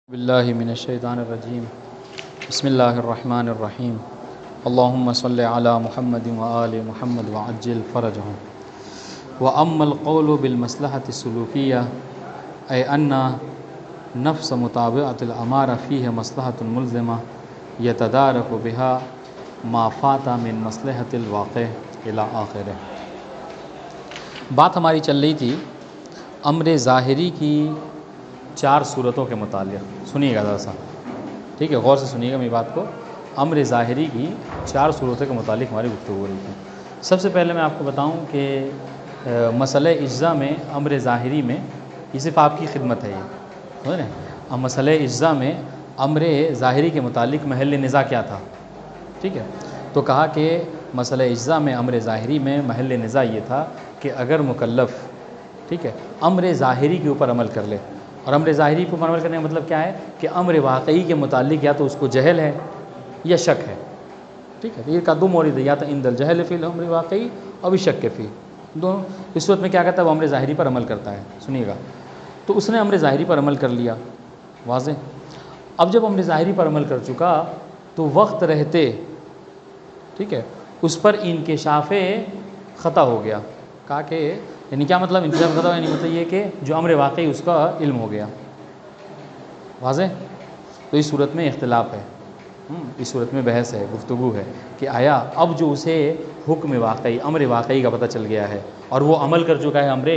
باللہ من الشیطان الرجیم بسم اللہ الرحمن الرحیم اللہم صلی علی محمد وآل محمد وعجل فرجہم وأما القول بالمصلحة السلوکیہ أي أن نفس مطابعة الأمارة فيه مصلحة ملزمة يتدارك بها ما فات من مصلحة الواقع إلى آخره۔ بات ہماری چل رہی تھی امر ظاہری کی 4 صورتوں کے متعلق۔ سنیے گا ذرا سا، ٹھیک ہے، غور سے سنیے گا میری بات کو۔ امر ظاہری کی 4 صورتوں کے متعلق ہماری گفتگو ہو رہی تھی۔ سب سے پہلے میں آپ کو بتاؤں کہ مسئلہ اجزا میں امر ظاہری میں یہ صرف آپ کی خدمت ہے، یہ سمجھ رہے ہیں۔ اب مسئلہ اجزا میں امر ظاہری کے متعلق محل نزاع کیا تھا، ٹھیک ہے، تو کہا کہ مسئلہ اجزا میں امر ظاہری میں محل نزاع یہ تھا کہ اگر مکلف، ٹھیک ہے، امر ظاہری کے اوپر عمل کر لے، اور امر ظاہری کو عمل کرنے کا مطلب کیا ہے کہ امر واقعی کے متعلق یا تو اس کو جہل ہے یا شک ہے، ٹھیک ہے، یہ کا دو مورد ہے، یا تو عند الجہل فی الامر واقعی اور شک فی، دونوں۔ اس صورت میں کیا کرتا ہے، وہ امر ظاہری پر عمل کرتا ہے۔ سنیے گا، تو اس نے امر ظاہری پر عمل کر لیا، واضح۔ اب جب امر ظاہری پر عمل کر چکا تو وقت رہتے، ٹھیک ہے، اس پر انکشاف خطا ہو گیا۔ کہا کہ یعنی کیا مطلب انکشاف خطا، یعنی مطلب یہ کہ جو امر واقعی اس کا علم ہو گیا، واضح۔ تو اس صورت میں اختلاف ہے، اس صورت میں بحث ہے، گفتگو ہے کہ آیا اب جو اسے حکم واقعی، امر واقعی کا پتہ چل گیا ہے اور وہ عمل کر چکا ہے امر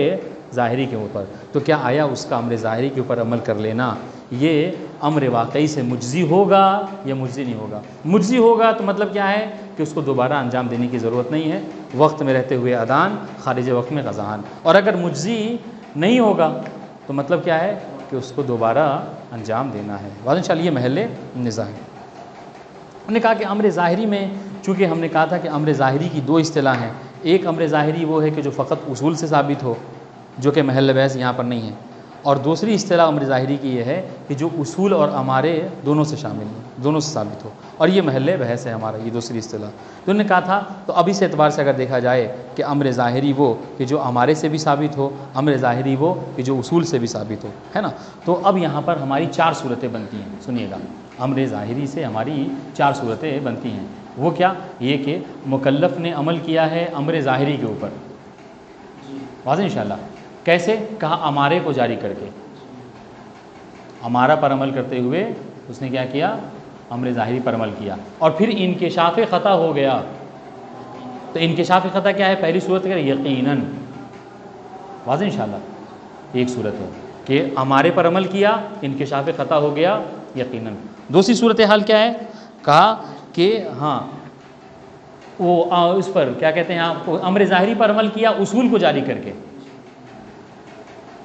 ظاہری کے اوپر، تو کیا آیا اس کا امر ظاہری کے اوپر عمل کر لینا یہ امر واقعی سے مجزی ہوگا یا مجزی نہیں ہوگا؟ مجزی ہوگا تو مطلب کیا ہے کہ اس کو دوبارہ انجام دینے کی ضرورت نہیں ہے، وقت میں رہتے ہوئے ادان، خارج وقت میں قضاءً۔ اور اگر مجزی نہیں ہوگا تو مطلب کیا ہے کہ اس کو دوبارہ انجام دینا ہے۔ واضح انشاءاللہ یہ محل نزاع ہے۔ ہم نے کہا کہ امر ظاہری میں، چونکہ ہم نے کہا تھا کہ امر ظاہری کی 2 اصطلاح ہیں، ایک امر ظاہری وہ ہے کہ جو فقط اصول سے ثابت ہو، جو کہ محل بحث یہاں پر نہیں ہے، اور دوسری اصطلاح امر ظاہری کی یہ ہے کہ جو اصول اور امارے دونوں سے شامل ہیں، دونوں سے ثابت ہو، اور یہ محل بحث ہے ہمارا، یہ دوسری اصطلاح۔ تو انہوں نے کہا تھا، تو اب اس اعتبار سے اگر دیکھا جائے کہ امر ظاہری وہ کہ جو امارے سے بھی ثابت ہو، امر ظاہری وہ کہ جو اصول سے بھی ثابت ہو، ہے نا۔ تو اب یہاں پر ہماری 4 صورتیں بنتی ہیں، سنیے گا، امر ظاہری سے ہماری 4 صورتیں بنتی ہیں۔ وہ کیا؟ یہ کہ مکلف نے عمل کیا ہے امر ظاہری کے اوپر، واضح انشاءاللہ۔ کیسے؟ کہا امارے کو جاری کر کے، امارہ پر عمل کرتے ہوئے اس نے کیا کیا؟ امر ظاہری پر عمل کیا، اور پھر انکشاف خطا ہو گیا۔ تو انکشاف خطا کیا ہے؟ پہلی صورت ہے یقیناً، واضح انشاءاللہ، ایک صورت ہے کہ امارے پر عمل کیا، انکشاف خطا ہو گیا یقیناً۔ دوسری صورت حال کیا ہے؟ کہا کہ ہاں وہ اس پر کیا کہتے ہیں آپ کو، امر ظاہری پر عمل کیا اصول کو جاری کر کے،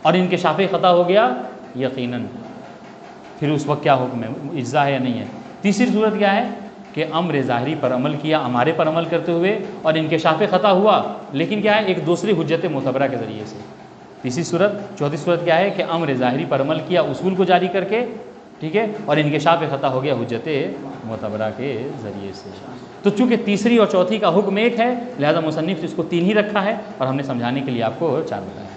اور انکشاف خطا ہو گیا یقیناً۔ پھر اس وقت کیا حکم ہے، اجزا ہے یا نہیں ہے؟ تیسری صورت کیا ہے کہ امر ظاہری پر عمل کیا امارے پر عمل کرتے ہوئے، اور انکشاف خطا ہوا، لیکن کیا ہے، ایک دوسری حجت معتبرہ کے ذریعے سے۔ تیسری صورت۔ چوتھی صورت کیا ہے کہ امر ظاہری پر عمل کیا اصول کو جاری کر کے، ٹھیک ہے، اور انکشاف خطا ہو گیا حجت معتبرہ کے ذریعے سے۔ تو چونکہ تیسری اور چوتھی کا حکم ایک ہے، لہذا مصنف اس کو 3 ہی رکھا ہے، اور ہم نے سمجھانے کے لیے آپ کو 4 بتایا ہے۔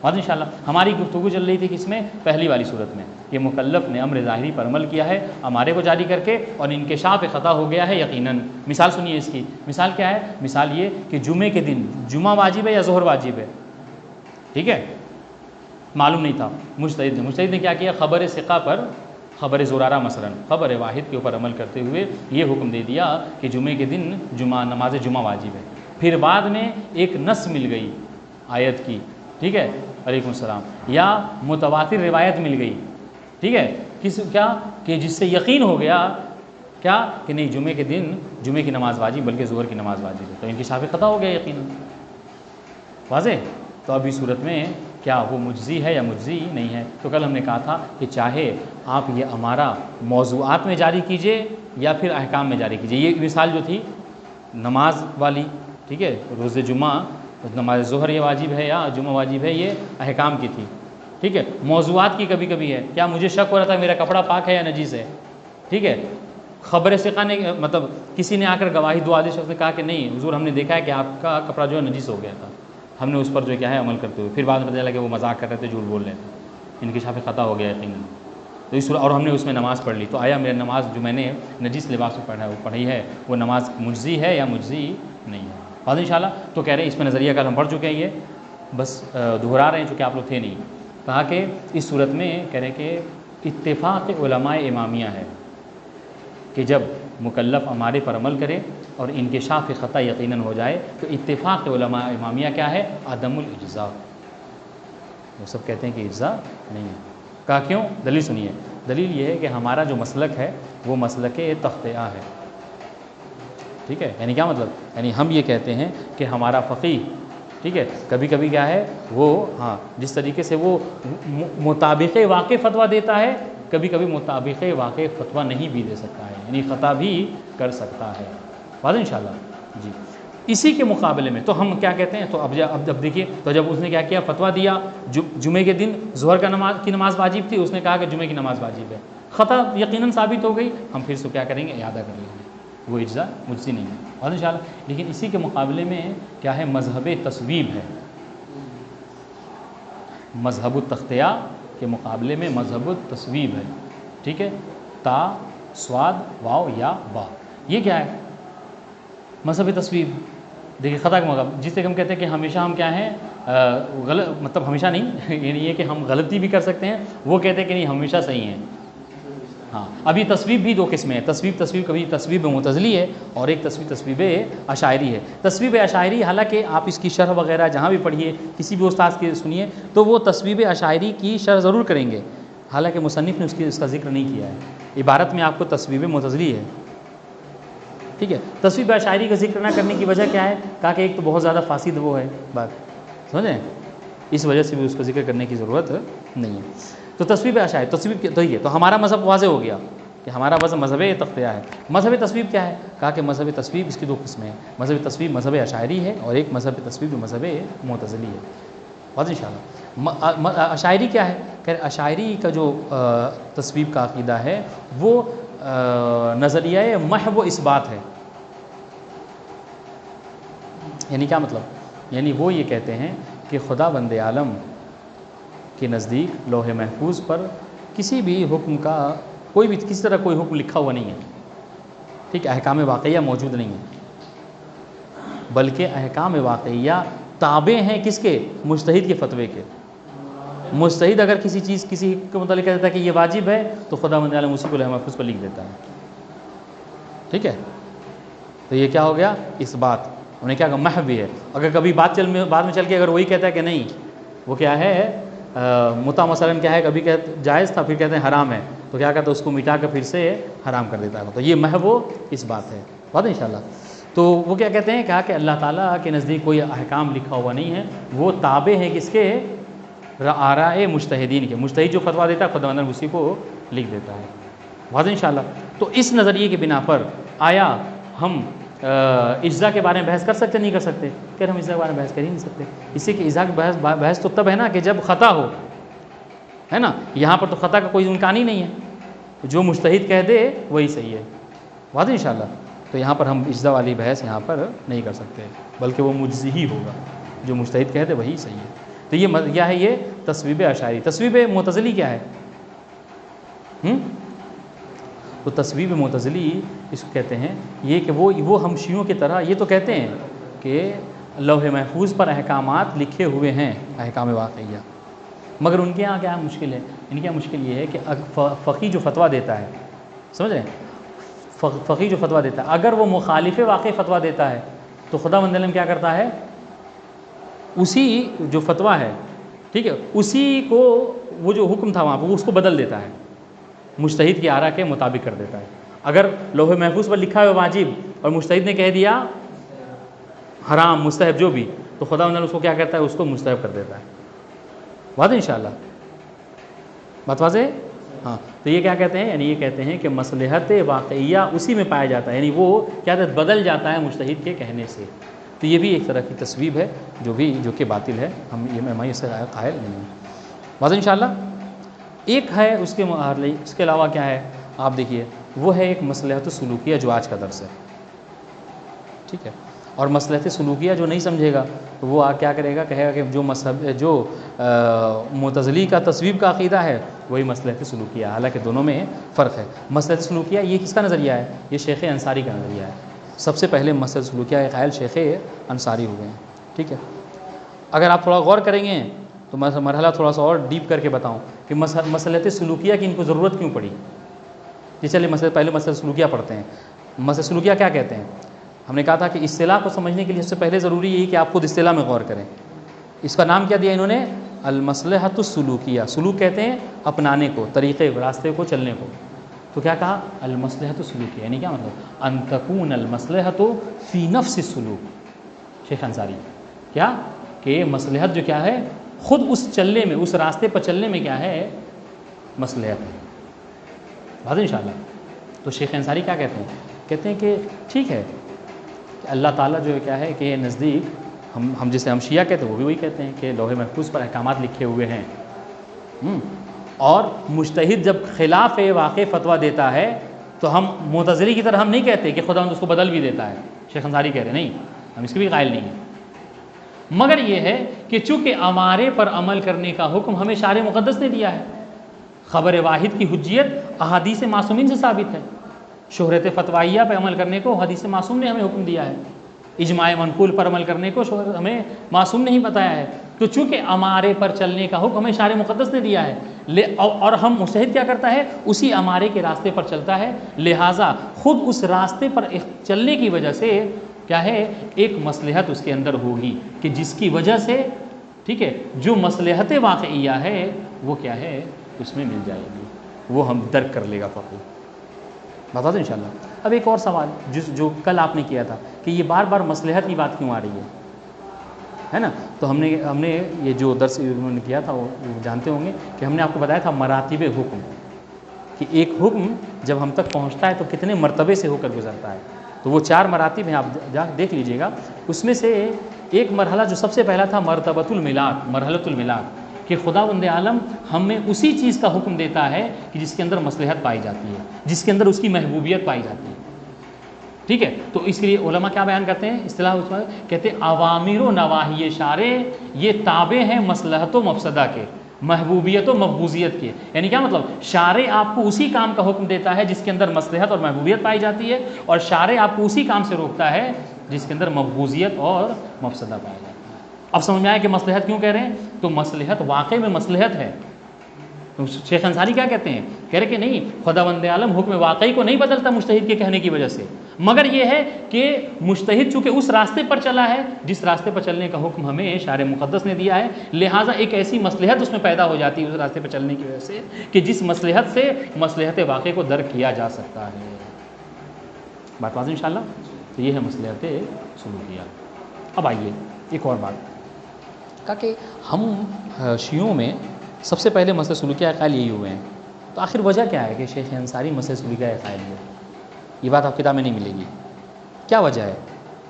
واضح انشاءاللہ۔ ہماری گفتگو چل رہی تھی کس میں؟ پہلی والی صورت میں، کہ مکلف نے امر ظاہری پر عمل کیا ہے امارے کو جاری کر کے، اور انکشاف خطا ہو گیا ہے یقیناً۔ مثال سنیے اس کی، مثال کیا ہے؟ مثال یہ کہ جمعے کے دن جمعہ واجب ہے یا ظہر واجب ہے، ٹھیک ہے، معلوم نہیں تھا، مجتہد نے کیا کیا؟ خبر ثقہ پر، خبر زرارہ مثلا، خبر واحد کے اوپر عمل کرتے ہوئے یہ حکم دے دیا کہ جمعے کے دن نماز جمعہ واجب ہے۔ پھر بعد میں ایک نص مل گئی آیت کی، ٹھیک ہے، علیکم السلام، یا متواتر روایت مل گئی، ٹھیک ہے، کیا کہ جس سے یقین ہو گیا کیا کہ نہیں، جمعے کے دن جمعے کی نماز واجب بلکہ ظہر کی نماز واجب ہے، تو انکشاف خطا ہو گیا یقیناً، واضح۔ تو اب اس صورت میں کیا وہ مجزی ہے یا مجزی نہیں ہے؟ تو کل ہم نے کہا تھا کہ چاہے آپ یہ امارہ موضوعات میں جاری کیجئے یا پھر احکام میں جاری کیجئے۔ یہ مثال جو تھی نماز والی، ٹھیک ہے، روز جمعہ نماز ظہر یہ واجب ہے یا جمعہ واجب ہے، یہ احکام کی تھی، ٹھیک ہے۔ موضوعات کی کبھی کبھی ہے، کیا مجھے شک ہو رہا تھا میرا کپڑا پاک ہے یا نجیس ہے، ٹھیک ہے، خبر ثقہ نے مطلب کسی نے آ کر گواہی دو آدھے شخص نے کہا کہ نہیں حضور ہم نے دیکھا ہے کہ آپ کا کپڑا جو ہے نجیس ہو گیا تھا، ہم نے اس پر جو کیا ہے عمل کرتے ہوئے، پھر بعد میں پتہ چلا کہ وہ مذاق کر رہے تھے، جھوٹ بول رہے تھے، انکشاف خطا ہو گیا یقیناً، تو اس اور ہم نے اس میں نماز پڑھ لی، تو آیا میری نماز جو میں نے نجیس لباس میں پڑھی ہے وہ نماز مجزی ہے یا مجزی نہیں ہے؟ واضح انشاءاللہ. تو کہہ رہے ہیں اس میں نظریہ کل ہم پڑھ چکے ہیں، یہ بس دہرا رہے ہیں چونکہ آپ لوگ تھے نہیں. کہا کہ اس صورت میں کہہ رہے کہ اتفاق علماء امامیہ ہے کہ جب مکلف امارے پر عمل کرے اور انکشاف خطا یقیناً ہو جائے تو اتفاق علماء امامیہ کیا ہے؟ عدم الاجزاء. وہ سب کہتے ہیں کہ اجزاء نہیں ہے. کہا کیوں؟ دلیل سنیے. دلیل یہ ہے کہ ہمارا جو مسلک ہے وہ مسلک تختیہ ہے. ٹھیک ہے، یعنی کیا مطلب؟ یعنی ہم یہ کہتے ہیں کہ ہمارا فقیہ، ٹھیک ہے، کبھی کبھی کیا ہے وہ جس طریقے سے وہ مطابق واقع فتویٰ دیتا ہے، کبھی کبھی مطابق واقع فتویٰ نہیں بھی دے سکتا ہے، یعنی خطا بھی کر سکتا ہے. واضح انشاءاللہ. جی اسی کے مقابلے میں تو ہم کیا کہتے ہیں، تو اب دیکھیے، تو جب اس نے کیا کیا، فتویٰ دیا جمعے کے دن ظہر کی نماز واجب تھی، اس نے کہا کہ جمعے کی نماز واجب ہے، خطا یقیناً ثابت ہو گئی، ہم پھر سے کیا کریں گے، اعادہ کر لیں گے، وہ اجزاء مجزی نہیں ہے. اور انشاءاللہ. لیکن اسی کے مقابلے میں کیا ہے، مذہب تصویب ہے. مذہب التختیہ کے مقابلے میں مذہب التصویب ہے. ٹھیک ہے، تا صاد واو یا با، یہ کیا ہے؟ مذہب تصویب. دیکھیے خطا کا مقابلہ، جس سے ہم کہتے ہیں کہ ہمیشہ ہم کیا ہیں غلط، مطلب ہمیشہ نہیں یعنی یہ کہ ہم غلطی بھی کر سکتے ہیں، وہ کہتے ہیں کہ نہیں ہمیشہ صحیح ہیں. ہاں ابھی تصویب بھی دو قسمیں ہیں. تصویب کبھی تصویب معتزلی ہے اور ایک تصویب اشاعری ہے. تصویب اشاعری حالانکہ آپ اس کی شرح وغیرہ جہاں بھی پڑھیے، کسی بھی استاد کی سنیے، تو وہ تصویب اشاعری کی شرح ضرور کریں گے، حالانکہ مصنف نے اس کا ذکر نہیں کیا ہے. عبارت میں آپ کو تصویب معتزلی ہے. ٹھیک ہے، تصویب اشاعری کا ذکر نہ کرنے کی وجہ کیا ہے؟ کہا کہ ایک تو بہت زیادہ فاسد وہ ہے بات، سمجھیں، اس وجہ سے بھی اس کو ذکر کرنے کی ضرورت نہیں ہے. تو تصویب اشاعری، تصویب تو یہ تو ہمارا مذہب واضح ہو گیا کہ ہمارا مذہب تختیہ ہے. مذہب تصویب کیا ہے؟ کہا کہ مذہب تصویب اس کی دو قسمیں ہیں. مذہب تصویب مذہب اشاعری ہے اور ایک مذہب تصویب جو مذہب معتزلی ہے. واضح انشاءاللہ. اشاعری کیا ہے؟ کہ اشاعری کا جو تصویب کا عقیدہ ہے وہ نظریہ محو اثبات ہے. یعنی کیا مطلب؟ یعنی وہ یہ کہتے ہیں کہ خدا بند عالم کے نزدیک لوح محفوظ پر کسی بھی حکم کا کوئی بھی کسی طرح کوئی حکم لکھا ہوا نہیں ہے. ٹھیک ہے، احکام واقعیہ موجود نہیں ہے، بلکہ احکام واقعیہ تابع ہیں کس کے؟ مجتہد کے فتوے کے. مجتہد اگر کسی چیز کسی کے متعلق کہتا ہے کہ یہ واجب ہے تو خدا بند عالم اسی کو لوح محفوظ پر لکھ دیتا ہے. ٹھیک ہے، تو یہ کیا ہو گیا؟ اس بات انہیں کیا کہ محو بھی ہے. اگر کبھی بعد میں چل کے اگر وہی کہتا ہے کہ نہیں وہ کیا ہے متع مثلاً کیا ہے، کبھی جائز تھا پھر کہتے ہیں حرام ہے، تو کیا کہتا ہے اس کو مٹا کر پھر سے حرام کر دیتا ہے. تو یہ محو اس بات ہے. بات انشاءاللہ. تو وہ کیا کہتے ہیں؟ کہا کہ اللہ تعالیٰ کے نزدیک کوئی احکام لکھا ہوا نہیں ہے، وہ تابع ہے کس کے؟ آراء مجتہدین کے. مجتہد جو فتویٰ دیتا ہے خدا بند اسی کو لکھ دیتا ہے. واضح انشاءاللہ. تو اس نظریے کی بنا پر آیا ہم اجزاء کے بارے میں بحث کر سکتے نہیں کر سکتے؟ کہ ہم اجزاء کے بارے میں بحث کر ہی نہیں سکتے. اس سے کہ اجزاء کی بحث تو تب ہے نا کہ جب خطا ہو، ہے نا. یہاں پر تو خطا کا کوئی امکان ہی نہیں ہے، جو مجتہد کہہ دے وہی صحیح ہے. واضح انشاءاللہ. تو یہاں پر ہم اجزاء والی بحث یہاں پر نہیں کر سکتے، بلکہ وہ مجزی ہی ہوگا، جو مجتہد کہہ دے وہی صحیح ہے. تو یہ کیا ہے؟ یہ تصویب اشاعری. تصویب معتزلی کیا ہے؟ تو تصویب معتزلی اس کو کہتے ہیں یہ کہ وہ ہم شیعوں کی طرح یہ تو کہتے ہیں کہ لوح محفوظ پر احکامات لکھے ہوئے ہیں، احکام واقعیہ، مگر ان کے یہاں کیا مشکل ہے؟ ان کے یہاں مشکل یہ ہے کہ فقیہ جو فتویٰ دیتا ہے، سمجھ رہے ہیں، فقیہ جو فتویٰ دیتا ہے اگر وہ مخالف واقع فتویٰ دیتا ہے تو خدا بند عالم کیا کرتا ہے؟ اسی جو فتویٰ ہے، ٹھیک ہے، اسی کو وہ جو حکم تھا وہاں پہ وہ اس کو بدل دیتا ہے، مجتہد کی آراء کے مطابق کر دیتا ہے. اگر لوح محفوظ پر لکھا ہے واجب اور مجتہد نے کہہ دیا حرام مستحب جو بھی، تو خدا بند عالم اس کو کیا کرتا ہے؟ اس کو مستحب کر دیتا ہے. واضح انشاءاللہ. بات واضح؟ ہاں. تو یہ کیا کہتے ہیں؟ یعنی یہ کہتے ہیں کہ مصلحت واقعیہ اسی میں پایا جاتا ہے، یعنی وہ کیا بدل جاتا ہے مجتہد کے کہنے سے. تو یہ بھی ایک طرح کی تصویب ہے جو کہ باطل ہے، ہم اس سے قائل نہیں ہیں. واضح انشاءاللہ. ایک ہے اس کے علاوہ کیا ہے آپ دیکھیے، وہ ہے ایک مصلحت سلوکیہ جو آج کا درس ہے. ٹھیک ہے، اور مصلحت سلوکیہ جو نہیں سمجھے گا تو وہ کیا کرے گا، کہے گا کہ جو معتزلی کا تصویب کا عقیدہ ہے وہی مصلحت سلوکیہ، حالانکہ دونوں میں فرق ہے۔ مصلحت سلوکیہ یہ کس کا نظریہ ہے؟ یہ شیخ انصاری کا نظریہ ہے۔ سب سے پہلے مصلحت سلوکیہ کے قائل شیخ انصاری ہوئے ہیں، ٹھیک ہے۔ اگر آپ تھوڑا غور کریں گے تو مرحلہ تھوڑا سا اور ڈیپ کر کے بتاؤں کہ مصلحت سلوکیہ کی ان کو ضرورت کیوں پڑی۔ یہ چلیے پہلے مصلحت سلوکیہ پڑھتے ہیں۔ مصلحت سلوکیہ کیا کہتے ہیں؟ ہم نے کہا تھا کہ اصطلاح کو سمجھنے کے لیے سب سے پہلے ضروری یہی کہ آپ خود اصطلاح میں غور کریں۔ اس کا نام کیا دیا انہوں نے؟ المصلحت السلوکیہ۔ سلوک کہتے ہیں اپنانے کو، طریقے راستے کو، چلنے کو۔ تو کیا کہا؟ المصلحت السلوکیہ، یعنی کیا مطلب؟ ان تکون المصلحت فی نفس السلوک۔ شیخ انصاری کیا کہ مصلحت جو کیا ہے خود اس چلنے میں، اس راستے پر چلنے میں کیا ہے؟ مصلحت ہے۔ بات انشاءاللہ۔ تو شیخ انصاری کیا کہتے ہیں؟ کہتے ہیں کہ ٹھیک ہے کہ اللہ تعالیٰ جو کیا ہے کہ نزدیک ہم جسے ہم شیعہ کہتے ہیں وہ بھی وہی کہتے ہیں کہ لوح محفوظ پر احکامات لکھے ہوئے ہیں، اور مجتہد جب خلاف واقع فتویٰ دیتا ہے تو ہم معتزلی کی طرح ہم نہیں کہتے کہ خدا اس کو بدل بھی دیتا ہے۔ شیخ انصاری کہہ رہے ہیں نہیں، ہم اس کے بھی قائل نہیں ہیں، مگر یہ ہے کہ چونکہ امارے پر عمل کرنے کا حکم ہمیں شارع مقدس نے دیا ہے۔ خبر واحد کی حجیت احادیث معصومین سے ثابت ہے۔ شہرت فتوائیہ پہ عمل کرنے کو حدیث معصوم نے ہمیں حکم دیا ہے۔ اجماع منقول پر عمل کرنے کو ہمیں معصوم نہیں بتایا ہے۔ تو چونکہ امارے پر چلنے کا حکم ہمیں شارع مقدس نے دیا ہے، اور ہم مجتہد کیا کرتا ہے؟ اسی امارے کے راستے پر چلتا ہے، لہٰذا خود اس راستے پر چلنے کی وجہ سے کیا ہے؟ ایک مصلحت اس کے اندر ہوگی کہ جس کی وجہ سے ٹھیک ہے جو مصلحت واقعیہ ہے وہ کیا ہے؟ اس میں مل جائے گی، وہ ہم درک کر لے گا فقیر۔ بتا دیں انشاءاللہ۔ اب ایک اور سوال جو کل آپ نے کیا تھا کہ یہ بار بار مصلحت کی بات کیوں آ رہی ہے نا؟ تو ہم نے یہ جو درس انہوں نے کیا تھا وہ جانتے ہوں گے کہ ہم نے آپ کو بتایا تھا مراتب حکم، کہ ایک حکم جب ہم تک پہنچتا ہے تو کتنے مرتبے سے ہو کر گزرتا ہے۔ تو وہ 4 مراتب ہیں، آپ جا دیکھ لیجئے گا۔ اس میں سے ایک مرحلہ جو سب سے پہلا تھا مرتبۃ الملاک، مرحلۃ الملاک، کہ خداوند عالم ہمیں اسی چیز کا حکم دیتا ہے کہ جس کے اندر مصلحت پائی جاتی ہے، جس کے اندر اس کی محبوبیت پائی جاتی ہے، ٹھیک ہے۔ تو اس کے لیے علماء کیا بیان کرتے ہیں؟ اصطلاح اس میں کہتے ہیں اوامر و نواہی شارع یہ تابع ہیں مصلحت و مفسدہ کے، محبوبیت و مقبوضیت کے۔ یعنی کیا مطلب؟ شارع آپ کو اسی کام کا حکم دیتا ہے جس کے اندر مصلحت اور محبوبیت پائی جاتی ہے، اور شارع آپ کو اسی کام سے روکتا ہے جس کے اندر مقبوضیت اور مفسدہ پایا جاتا ہے۔ اب سمجھ میں آیا کہ مصلحت کیوں کہہ رہے ہیں؟ تو مصلحت واقع میں مصلحت ہے۔ تو شیخ انصاری کیا کہتے ہیں؟ کہہ رہے کہ نہیں، خداوند عالم حکم واقعی کو نہیں بدلتا مجتہد کے کہنے کی وجہ سے، مگر یہ ہے کہ مجتہد چونکہ اس راستے پر چلا ہے جس راستے پر چلنے کا حکم ہمیں شارع مقدس نے دیا ہے، لہٰذا ایک ایسی مصلحت اس میں پیدا ہو جاتی ہے اس راستے پر چلنے کی وجہ سے کہ جس مصلحت سے مصلحت واقع کو درک کیا جا سکتا ہے۔ بات واضح انشاءاللہ؟ تو یہ ہے مصلحت سلوکیہ۔ اب آئیے ایک اور بات، کہا کہ ہم شیعوں میں سب سے پہلے مصلحت سلوکیہ قائل یہی ہوئے ہیں، تو آخر وجہ کیا ہے کہ شیخ انصاری مصلحت سلوکیہ قائل ہوئے؟ یہ بات آپ کتاب میں نہیں ملے گی۔ کیا وجہ ہے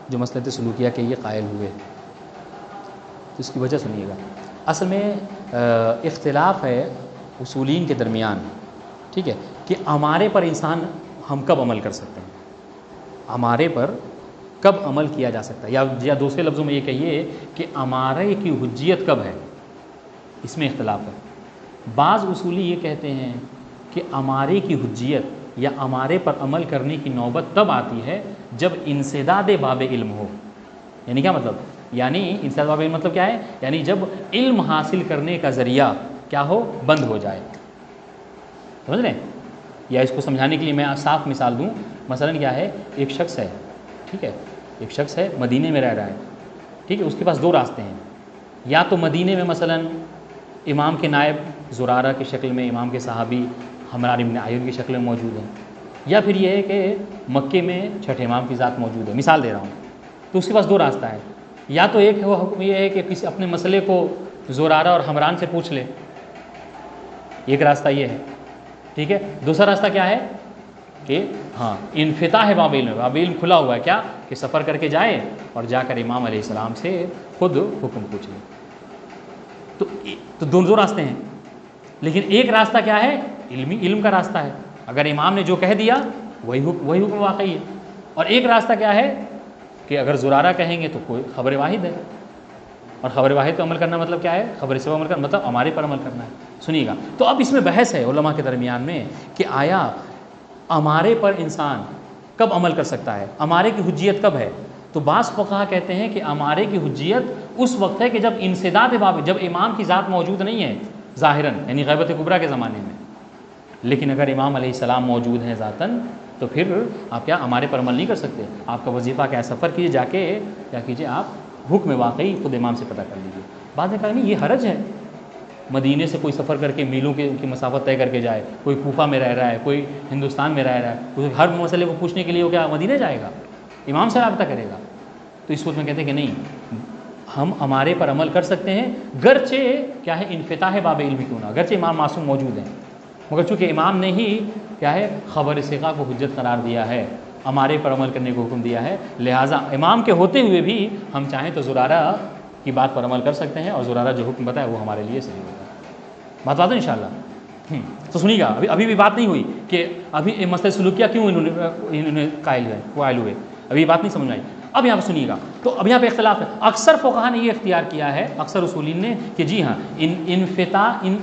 جو مصلحت سلوکیہ کے یہ قائل ہوئے؟ تو اس کی وجہ سنیے گا۔ اصل میں اختلاف ہے اصولین کے درمیان، ٹھیک ہے، کہ امارے پر انسان ہم کب عمل کر سکتے ہیں، امارے پر کب عمل کیا جا سکتا ہے، یا دوسرے لفظوں میں یہ کہیے کہ امارے کی حجیت کب ہے، اس میں اختلاف ہے۔ بعض اصولی یہ کہتے ہیں کہ امارے کی حجیت یا امارے پر عمل کرنے کی نوبت تب آتی ہے جب انسداد باب علم ہو۔ یعنی کیا مطلب؟ یعنی انسداد باب علم مطلب کیا ہے؟ یعنی جب علم حاصل کرنے کا ذریعہ کیا ہو؟ بند ہو جائے۔ سمجھ رہے ہیں؟ یا اس کو سمجھانے کے لیے میں صاف مثال دوں، مثلا کیا ہے، ایک شخص ہے، ٹھیک ہے، ایک شخص ہے مدینے میں رہ رہا ہے، ٹھیک ہے، اس کے پاس 2 راستے ہیں، یا تو مدینے میں مثلا امام کے نائب زرارہ کی شکل میں امام کے صحابی حمران ابن عیون کی شکل میں موجود ہیں، یا پھر یہ ہے کہ مکے میں چھٹے امام کی ذات موجود ہے، مثال دے رہا ہوں۔ تو اس کے پاس 2 راستہ ہے، یا تو ایک وہ حکم یہ ہے کہ کسی اپنے مسئلے کو زرارہ اور حمران سے پوچھ لے، ایک راستہ یہ ہے، ٹھیک ہے۔ دوسرا راستہ کیا ہے کہ ہاں انفتاح باب علم، باب علم کھلا ہوا ہے، کیا کہ سفر کر کے جائے اور جا کر امام علیہ السلام سے خود حکم پوچھ لے۔ تو 2 راستے ہیں، لیکن ایک راستہ کیا ہے؟ علم کا راستہ ہے، اگر امام نے جو کہہ دیا وہی حکم واقعی ہے، اور ایک راستہ کیا ہے کہ اگر زرارہ کہیں گے تو کوئی خبر واحد ہے، اور خبر واحد پہ عمل کرنا مطلب کیا ہے؟ خبر سوا عمل کرنا مطلب ہمارے پر عمل کرنا ہے۔ سنیے گا، تو اب اس میں بحث ہے علماء کے درمیان میں کہ آیا ہمارے پر انسان کب عمل کر سکتا ہے، ہمارے کی حجیت کب ہے؟ تو بعض فقہا کہتے ہیں کہ ہمارے کی حجیت اس وقت ہے کہ جب انسداد باب، جب امام کی ذات موجود نہیں ہے ظاہراً، یعنی غیبت کبریٰ کے زمانے میں، لیکن اگر امام علیہ السلام موجود ہیں ذاتاً تو پھر آپ کیا ہمارے پر عمل نہیں کر سکتے؟ آپ کا وظیفہ کیا ہے؟ سفر کیجیے، جا کے کیا کیجیے، آپ حکم واقعی خود امام سے پتہ کر لیجیے۔ بعد میں کہا نہیں یہ حرج ہے، مدینے سے کوئی سفر کر کے میلوں کی مسافت طے کر کے جائے، کوئی کوفہ میں رہ رہا ہے، کوئی ہندوستان میں رہ رہا ہے، کوئی ہر مسئلے کو پوچھنے کے لیے وہ کیا مدینے جائے گا؟ امام سے رابطہ کرے گا۔ تو اس وقت میں کہتے ہیں کہ نہیں، ہم ہمارے پر عمل کر سکتے ہیں، گرچہ کیا ہے انفتاح باب علم کیوں نہ، گرچہ امام معصوم موجود ہیں، مگر چونکہ امام نے ہی کیا ہے خبر ثقہ کو حجت قرار دیا ہے، ہمارے پر عمل کرنے کو حکم دیا ہے، لہٰذا امام کے ہوتے ہوئے بھی ہم چاہیں تو زرارہ کی بات پر عمل کر سکتے ہیں، اور زرارہ جو حکم بتائے وہ ہمارے لیے صحیح ہوگا۔ بات ہے انشاءاللہ۔ تو سنیے گا، ابھی بھی بات نہیں ہوئی کہ ابھی مسئلہ سلوکیہ کیوں انہوں نے قائل ہوئے، ابھی بات نہیں سمجھ آئی۔ اب یہاں پہ سنیے گا، تو اب یہاں پہ اختلاف ہے، اکثر فقہا نے یہ اختیار کیا ہے، اکثر اصولین نے، کہ جی ہاں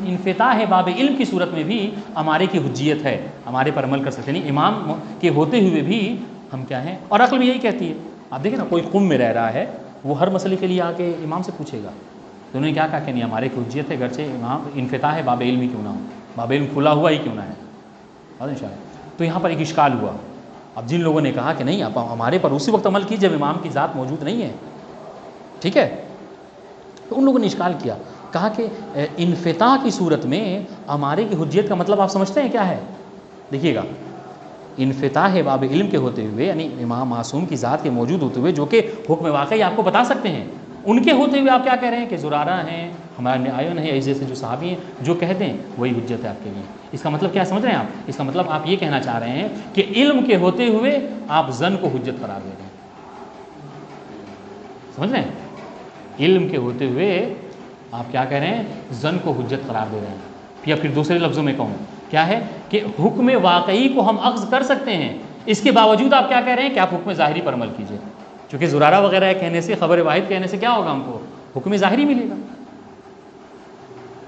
انفتاح باب علم کی صورت میں بھی ہمارے کی حجیت ہے، ہمارے پر عمل کر سکتے نہیں، امام کے ہوتے ہوئے بھی ہم کیا ہیں، اور عقل بھی یہی کہتی ہے۔ آپ دیکھیں نا، کوئی قم میں رہ رہا ہے، وہ ہر مسئلے کے لیے آ کے امام سے پوچھے گا، تو انہوں نے کیا کہا کہ نہیں ہمارے کی حجیت ہے، گرچہ امام انفتاح باب علم ہی کیوں نہ ہو، باب علم کھلا ہوا ہی کیوں نہ ہے، انشاءاللہ۔ تو یہاں پر ایک اشکال ہوا، اب جن لوگوں نے کہا کہ نہیں آپ ہمارے پر اسی وقت عمل کیجیے جب امام کی ذات موجود نہیں ہے، ٹھیک ہے، تو ان لوگوں نے اشکال کیا، کہا کہ انفتاح کی صورت میں ہمارے کی حجیت کا مطلب آپ سمجھتے ہیں کیا ہے؟ دیکھیے گا، انفتاح باب علم کے ہوتے ہوئے، یعنی امام معصوم کی ذات کے موجود ہوتے ہوئے، جو کہ حکم واقعی آپ کو بتا سکتے ہیں، ان کے ہوتے ہوئے آپ کیا کہہ رہے ہیں کہ زرارہ ہیں، ہمارے آئین ہیں، ایسے سے جو صحابی ہیں جو کہتے ہیں وہی حجت ہے آپ کے لیے۔ اس کا مطلب کیا سمجھ رہے ہیں آپ؟ اس کا مطلب آپ یہ کہنا چاہ رہے ہیں کہ علم کے ہوتے ہوئے آپ ظن کو حجت قرار دے رہے ہیں، سمجھ رہے ہیں؟ علم کے ہوتے ہوئے آپ کیا کہہ رہے ہیں؟ ظن کو حجت قرار دے رہے ہیں، یا پھر دوسرے لفظوں میں کہوں کیا ہے کہ حکم واقعی کو ہم اخذ کر سکتے ہیں، اس کے باوجود آپ کیا کہہ رہے ہیں کہ آپ حکم ظاہری پر عمل کیجیے، چونکہ زرارہ وغیرہ کہنے سے، خبر واحد کہنے سے کیا ہوگا؟ ہم کو حکم ظاہری ملے گا،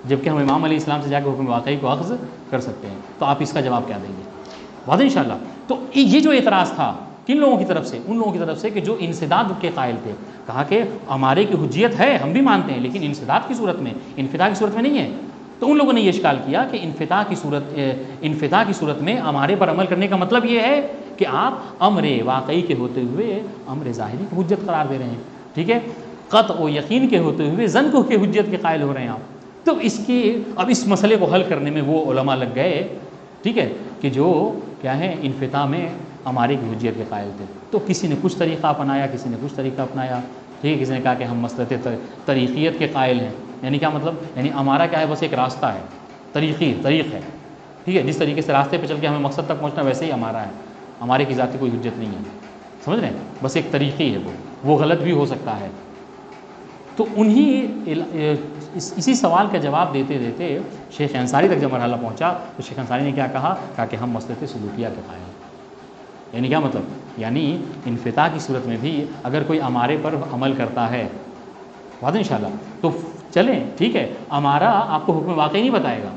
جبکہ ہم امام علیہ السلام سے جا کے حکم واقعی کو اخذ کر سکتے ہیں۔ تو آپ اس کا جواب کیا دیں گے؟ واضح انشاءاللہ۔ تو یہ جو اعتراض تھا کن لوگوں کی طرف سے؟ ان لوگوں کی طرف سے کہ جو انسداد کے قائل تھے، کہا کہ ہمارے کی حجیت ہے، ہم بھی مانتے ہیں، لیکن انسداد کی صورت میں، انفتاح کی صورت میں نہیں ہے۔ تو ان لوگوں نے یہ اشکال کیا کہ انفتاح کی صورت میں ہمارے پر عمل کرنے کا مطلب یہ ہے کہ آپ امر واقعی کے ہوتے ہوئے امر ظاہری کو حجت قرار دے رہے ہیں، ٹھیک ہے، قطع و یقین کے ہوتے ہوئے ظن کو کہ حجت کے قائل ہو رہے ہیں آپ۔ تو اب اس مسئلے کو حل کرنے میں وہ علماء لگ گئے، ٹھیک ہے، کہ جو کیا ہے انفتاح میں ہماری کی حجیت کے قائل تھے۔ تو کسی نے کچھ طریقہ اپنایا، کسی نے کچھ طریقہ اپنایا، ٹھیک ہے، کسی نے کہا کہ ہم مسلط طریقیت کے قائل ہیں، یعنی کیا مطلب؟ یعنی ہمارا کیا ہے، بس ایک راستہ ہے، طریق ہے، ٹھیک ہے، جس طریقے سے راستے پہ چل کے ہمیں مقصد تک پہنچنا ویسے ہی ہمارا ہے، ہمارے کی ذاتی کوئی حجت نہیں ہے، سمجھ رہے ہیں؟ بس ایک طریقی ہے، وہ غلط بھی ہو سکتا ہے۔ تو اسی سوال کا جواب دیتے دیتے شیخ انصاری تک جب مرحلہ پہنچا تو شیخ انصاری نے کیا کہا کہ ہم مسلط سلوکیہ کے قائل ہیں۔ یعنی کیا مطلب؟ یعنی انفتاح کی صورت میں بھی اگر کوئی ہمارے پر عمل کرتا ہے، واضح انشاءاللہ، تو چلیں، ٹھیک ہے، ہمارا آپ کو حکم واقعی نہیں بتائے گا،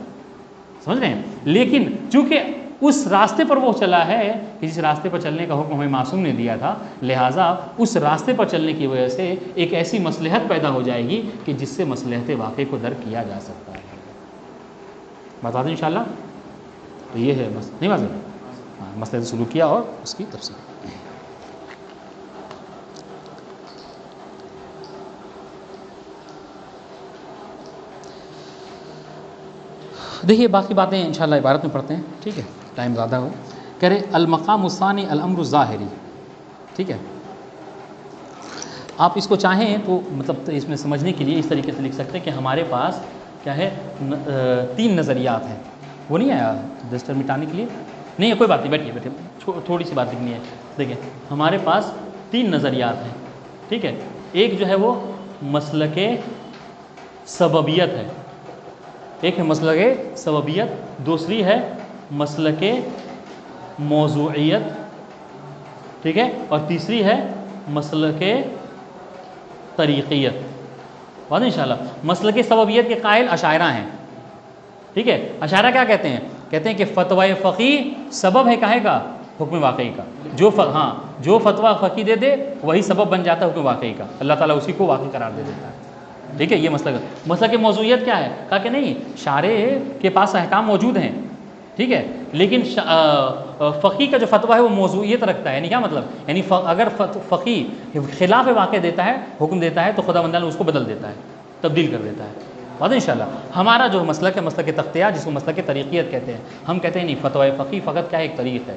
سمجھ رہے ہیں، لیکن چونکہ اس راستے پر وہ چلا ہے کہ جس راستے پر چلنے کا حکم ہمیں معصوم نے دیا تھا، لہٰذا اس راستے پر چلنے کی وجہ سے ایک ایسی مصلحت پیدا ہو جائے گی کہ جس سے مصلحت واقعی کو درک کیا جا سکتا ہے۔ بتا دیں انشاءاللہ۔ تو یہ ہے نہیں واضح، مصلحت سلوکیہ اور اس کی تفصیل۔ دیکھیے باقی باتیں انشاءاللہ عبارت میں پڑھتے ہیں، ٹھیک ہے، ٹائم زیادہ ہو۔ کہہ رہے المقام الثانی الامر الظاہری، ٹھیک ہے، آپ اس کو چاہیں تو مطلب اس میں سمجھنے کے لیے اس طریقے سے لکھ سکتے ہیں کہ ہمارے پاس کیا ہے، 3 نظریات ہیں، وہ نہیں آیا ڈسٹر مٹانے کے لیے، نہیں ہے، کوئی بات نہیں، بیٹھیے، تھوڑی سی بات لکھنی ہے۔ دیکھیں ہمارے پاس 3 نظریات ہیں، ٹھیک ہے، ایک جو ہے وہ مسلک سببیت ہے، ایک ہے مسلک سببیت، دوسری ہے مسلک موضوعیت، ٹھیک ہے، اور تیسری ہے مسلک طریقیت، بات انشاءاللہ مسلک سببیت کے قائل اشاعرہ ہیں، ٹھیک ہے۔ اشاعرہ کیا کہتے ہیں؟ کہتے ہیں کہ فتوی فقی سبب ہے کاہے کا؟ حکم واقعی کا۔ جو فتویٰ فقی دے دے وہی سبب بن جاتا ہے حکم واقعی کا، اللہ تعالیٰ اسی کو واقعی قرار دے دیتا ہے، ٹھیک ہے۔ یہ مسلک کی موضوعیت کیا ہے؟ کہا کہ نہیں، شارع کے پاس احکام موجود ہیں، ٹھیک ہے، لیکن فقی کا جو فتویٰ ہے وہ موضوعیت رکھتا ہے، یعنی کیا مطلب؟ یعنی اگر فقی خلاف واقع دیتا ہے، حکم دیتا ہے، تو خدا بندہ اس کو بدل دیتا ہے، تبدیل کر دیتا ہے، بات انشاءاللہ۔ ہمارا جو مسلک ہے مسلک تختیہ، جس کو مسلک طریقیت کہتے ہیں، ہم کہتے ہیں نہیں، فتوی فقی فقط کیا ہے؟ ایک طریق ہے،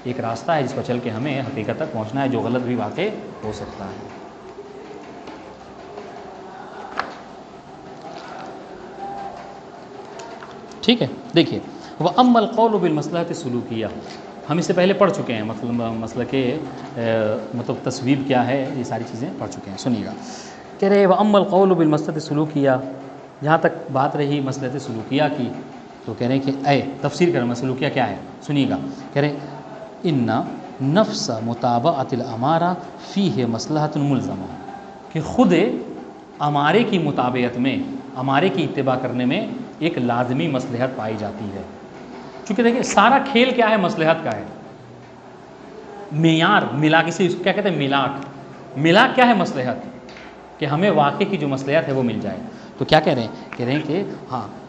ایک راستہ ہے جس پر چل کے ہمیں حقیقت تک پہنچنا ہے، جو غلط بھی واقع ہو سکتا ہے۔ ٹھیک ہے، دیکھیے وَأَمَّا الْقَوْلُ بِالْمَصْلَحَةِ السُّلُوكِيَّةِ، ہم اس سے پہلے پڑھ چکے ہیں، مسلک مطلب تصویب کیا ہے، یہ ساری چیزیں پڑھ چکے ہیں، سنیے گا۔ کہہ رہے وَأَمَّا الْقَوْلُ بِالْمَصْلَحَةِ السُّلُوكِيَّةِ، جہاں تک بات رہی مصلحت سلوکیہ کی، تو کہہ رہے ہیں کہ تفسیر کر سلوکیہ کیا ہے، سنیے گا۔ کہہ رہے ان نفس مطابعۃ الامارہ فیہ مصلحۃ ملزمہ، کہ خود امارے کی مطابعت میں، امارے کی اتباع کرنے میں ایک لازمی مصلحت پائی جاتی ہے، چونکہ دیکھیں سارا کھیل کیا ہے؟ مصلحت کا ہے، معیار ملا کسی کیا کہتے ہیں؟ ملاک کیا ہے؟ مصلحت، کہ ہمیں واقع کی جو مصلحت ہے وہ مل جائے۔ تو کیا کہہ رہے ہیں؟ کہہ رہے ہیں کہ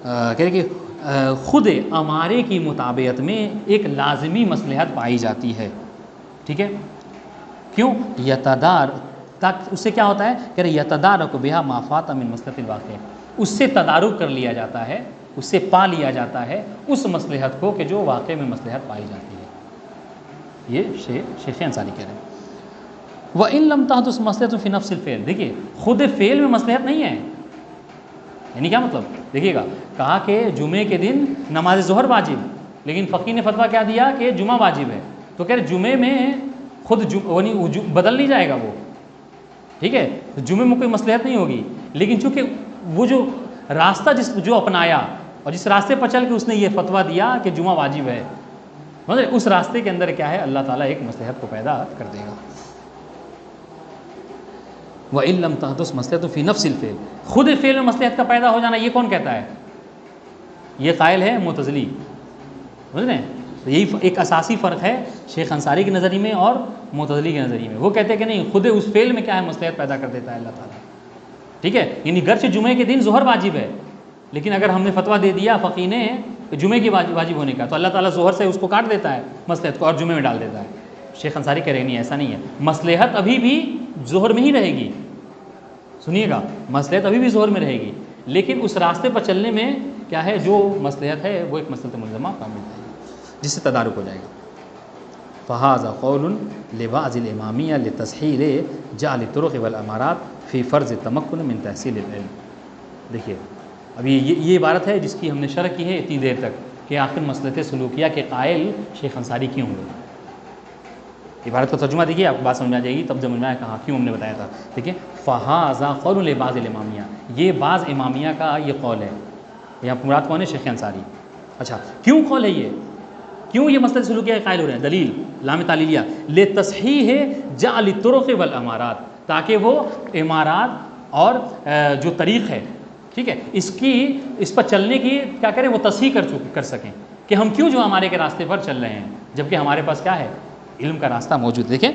کہہ رہے ہیں کہ خود امارے کی مطابعت میں ایک لازمی مصلحت پائی جاتی ہے، ٹھیک ہے، کیوں؟ یتدار، تک اس سے کیا ہوتا ہے؟ کہہ رہے یتدارک بہا ما فات من مصلحت الواقع، اس سے تدارک کر لیا جاتا ہے، اس سے پا لیا جاتا ہے اس مصلحت کو کہ جو واقع میں مصلحت پائی جاتی ہے، یہ شیخ انصاری کہہ رہے ہیں۔ وَإِن لَمْ تَحْدُثْ مَصْلَحَةٌ فِي نَفْسِ الْفِعْلِ، دیکھیے خود فعل میں مصلحت نہیں ہے، یعنی کیا مطلب؟ دیکھیے گا، کہا کہ جمعے کے دن نماز ظہر واجب، لیکن فقی نے فتویٰ کیا دیا کہ جمعہ واجب ہے، تو کہہ رہے جمعے میں خود بدل نہیں جائے گا وہ، ٹھیک ہے، جمعے میں کوئی مصلحت نہیں ہوگی، لیکن چونکہ وہ جو راستہ جو اپنایا اور جس راستے پر چل کے اس نے یہ فتویٰ دیا کہ جمعہ واجب ہے، مطلب اس راستے کے اندر کیا ہے؟ اللہ تعالیٰ ایک مصلحت کو پیدا کر دے گا۔ وَإِن لَمْ تَحْدُثْ مَصْلَحَةٌ فِي نَفْسِ الْفِعْلِ، خود فعل میں مصلحت کا پیدا ہو جانا، یہ کون کہتا ہے؟ یہ قائل ہے معتزلی، سمجھ رہے ہیں؟ تو یہی ایک اساسی فرق ہے شیخ انصاری کے نظریے میں اور معتزلی کے نظریے میں۔ وہ کہتے ہیں کہ نہیں، خود اس فعل میں کیا ہے؟ مصلحت پیدا کر دیتا ہے اللہ تعالیٰ، ٹھیک ہے، یعنی گرچہ جمعے کے دن ظہر واجب ہے، لیکن اگر ہم نے فتویٰ دے دیا فقی نے جمعے کی واجب ہونے کا، تو اللہ تعالیٰ ظہر سے اس کو کاٹ دیتا ہے مصلحت کو اور جمعے میں ڈال دیتا ہے۔ شیخ انصاری کہہ رہے نہیں، ایسا نہیں ہے، مصلحت ابھی بھی ظہر میں ہی رہے گی، سنیے گا، مصلحت ابھی بھی ظہر میں رہے گی، لیکن اس راستے پر چلنے میں کیا ہے؟ جو مصلحت ہے وہ ایک مصلحت ملزمہ کامل ہے، جس سے تدارک ہو جائے گا۔ فہذا قول لبعض الامامیہ لتسہیل جعل الطرق والامارات فی فرض تمکن من تحصیل العلم۔ دیکھیے اب یہ عبارت ہے جس کی ہم نے شرح کی ہے اتنی دیر تک، کہ آخر مصلحت سلوکیہ کے قائل شیخ انصاری کیوں ہوئے۔ عبارت کا ترجمہ دیکھیے، آپ کو بات سمجھ آ جائے گی، تب سمجھ میں آیا کہاں کیوں ہم نے بتایا تھا، ٹھیک ہے۔ فہذا قول لبعض الامامیہ، یہ بعض امامیہ کا یہ قول ہے، یہاں مراد کون ہے؟ شیخ انصاری۔ اچھا کیوں قول ہے یہ؟ کیوں یہ مصلحت سلوکیہ کے قائل ہو رہے ہیں؟ دلیل لام تعلیلیہ لتصحیح جعل الطرق والامارات، تاکہ وہ امارات اور جو طریق ہے، ٹھیک ہے، اس پر چلنے کی کیا کریں؟ وہ تصحیح کر سکیں کہ ہم کیوں جو ہمارے کے راستے پر چل رہے ہیں، جبکہ ہمارے پاس کیا ہے؟ علم کا راستہ موجود۔ دیکھیں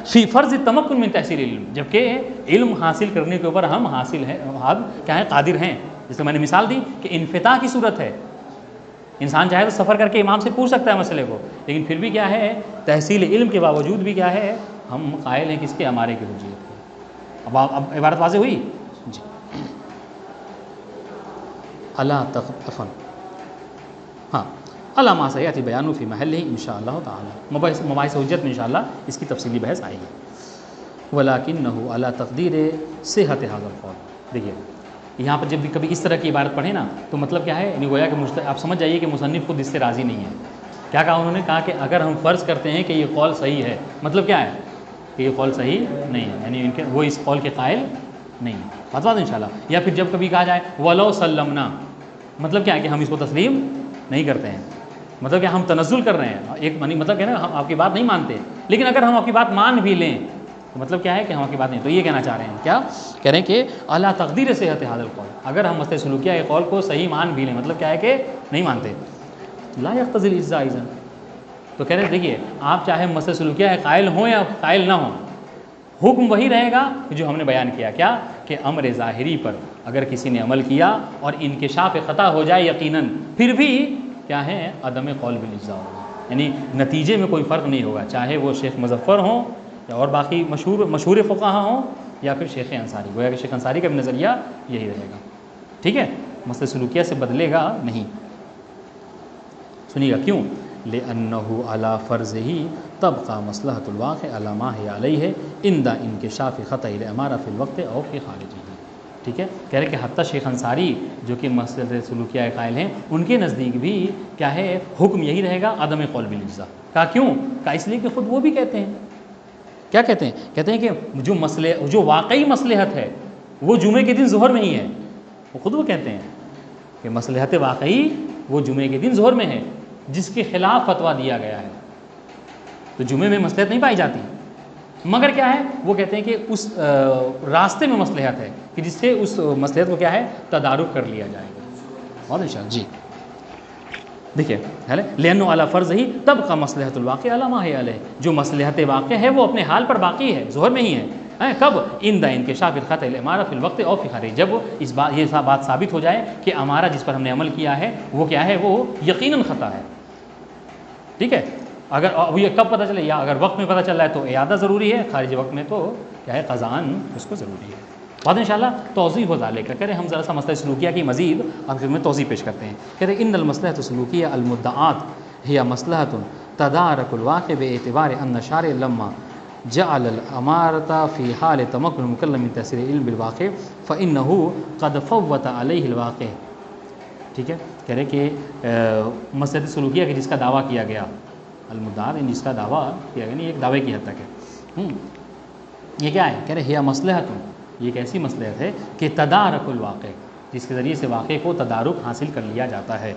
فی فرض تمکن من تحصیل علم، جبکہ علم حاصل کرنے کے اوپر ہم حاصل ہیں، کیا ہے؟ قادر ہیں۔ جس میں نے مثال دی کہ انفتاح کی صورت ہے، انسان چاہے تو سفر کر کے امام سے پوچھ سکتا ہے مسئلے کو، لیکن پھر بھی کیا ہے؟ تحصیل علم کے باوجود بھی کیا ہے؟ ہم قائل ہیں کس کے؟ ہمارے کی حجیت کے۔ اب عبارت واضح ہوئی جی۔ اللہ تخفن، ہاں، علامہ سیاتی بیان فی محل ہی انشاءاللہ تعالی، مباحث حجت میں انشاءاللہ اس کی تفصیلی بحث آئے گی۔ ولکنہ علی تقدیر صحت ھذا القول، دیکھیے یہاں پر جب بھی کبھی اس طرح کی عبارت پڑھیں نا تو مطلب کیا ہے؟ یعنی گویا کہ آپ سمجھ جائیے کہ مصنف خود اس سے راضی نہیں ہے۔ کیا کہا انہوں نے؟ کہا کہ اگر ہم فرض کرتے ہیں کہ یہ قول صحیح ہے، مطلب کیا ہے؟ کہ یہ قول صحیح نہیں ہے، یعنی وہ اس قول کے قائل نہیں ہے، بات انشاءاللہ۔ یا پھر جب کبھی کہا جائے ولو سلمنا، مطلب کیا ہے؟ کہ ہم اس کو تسلیم نہیں کرتے ہیں، مطلب کہ ہم تنزل کر رہے ہیں، ایک مطلب کہ نا ہم آپ کی بات نہیں مانتے، لیکن اگر ہم آپ کی بات مان بھی لیں تو مطلب کیا ہے کہ ہم کی بات نہیں. تو یہ کہنا چاہ رہے ہیں کیا کہہ رہے ہیں کہ اعلیٰ تقدیر صحت حاضر القول، اگر ہم مسئلہ سلوکیہ کے قول کو صحیح مان بھی لیں، مطلب کیا ہے کہ نہیں مانتے، لا یقتضی الاجزاء اذن. تو کہہ رہے ہیں دیکھیے آپ چاہے مسئلہ سلوکیہ کے قائل ہوں یا قائل نہ ہوں، حکم وہی رہے گا جو ہم نے بیان کیا، کیا کہ امر ظاہری پر اگر کسی نے عمل کیا اور انکشاف خطا ہو جائے یقیناً، پھر بھی کیا ہے عدم قول بالاجزاء ہوگا، یعنی نتیجے میں کوئی فرق نہیں ہوگا، چاہے وہ شیخ مظفر ہوں یا اور باقی مشہور فقہا ہوں یا پھر شیخ انصاری. گویا کہ شیخ انصاری کا بھی نظریہ یہی رہے گا. ٹھیک ہے، مسئلہ سلوکیہ سے بدلے گا نہیں. سنیے گا کیوں؟ لِأَنَّهُ عَلَى فَرْضِهِ تَبْقَى مَصْلَحَةُ الْوَاقِعِ عَلَى مَا هِيَ عَلَيْهِ عِنْدَ انکشاف خطأ الْإِمَارَةِ فِي الْوَقْتِ أَوْ فِي خَارِجِهِ. ٹھیک ہے، کہہ رہے کہ حتیٰ شیخ انصاری جو کہ مسئلہ سلوکیہ قائل ہیں، ان کے نزدیک بھی کیا ہے حکم یہی رہے گا عدم قول بالاجزاء. کہا کیوں؟ کہا اس لیے کہ خود وہ بھی کہتے ہیں، کیا کہتے ہیں؟ کہتے ہیں کہ جو واقعی مصلحت ہے وہ جمعے کے دن ظہر میں ہی ہے. وہ خود وہ کہتے ہیں کہ مصلحت واقعی وہ جمعے کے دن ظہر میں ہے، جس کے خلاف فتویٰ دیا گیا ہے تو جمعے میں مصلحت نہیں پائی جاتی. مگر کیا ہے وہ کہتے ہیں کہ اس راستے میں مصلحت ہے کہ جس سے اس مصلحت کو کیا ہے تدارک کر لیا جائے گا. بہت انشاءاللہ جی دیکھیے لِأَنَّهُ عَلَى فَرْضِهِ تَبْقَى مَصْلَحَةُ الْوَاقِعِ عَلَى مَا هِيَ عَلَيْهِ. جو مصلحت واقع ہے وہ اپنے حال پر باقی ہے، ظہر میں ہی ہے. کب؟ عند انکشاف الخطأ الإمارة في الوقت أو في خارج، جب یہ بات ثابت ہو جائے کہ ہمارا جس پر ہم نے عمل کیا ہے وہ کیا ہے، وہ یقیناً خطا ہے. ٹھیک ہے، اگر یہ کب پتہ چلے، یا اگر وقت میں پتہ چل رہا ہے تو اعادہ ضروری ہے، خارج وقت میں تو کیا ہے قضاءً اس کو ضروری ہے. بعد انشاءاللہ توضیح ہو ذالک. کہہ رہے ہم ذرا سا مسئلہ سلوکیہ کی مزید آخر میں توضیح پیش کرتے ہیں. کہتے ہیں ان المصلحة السلوکیہ المدعات هي مصلحة تدارك الواقع باعتبار ان الشارع لما جعل الامارة في حال تمكن المكلف من تأثير العلم بالواقع فإنه قد فوت عليه الواقع. ٹھیک ہے، کہہ رہے کہ مصلحت سلوکیہ کہ جس کا دعویٰ کیا گیا، المدعات جس کا دعویٰ کیا گیا، نہیں ایک دعوے کی حد تک ہے. یہ کیا ہے؟ کہہ رہے ہی مصلحت، یہ ایک ایسی مصلحت ہے کہ تدارک الواقع، جس کے ذریعے سے واقع کو تدارک حاصل کر لیا جاتا ہے.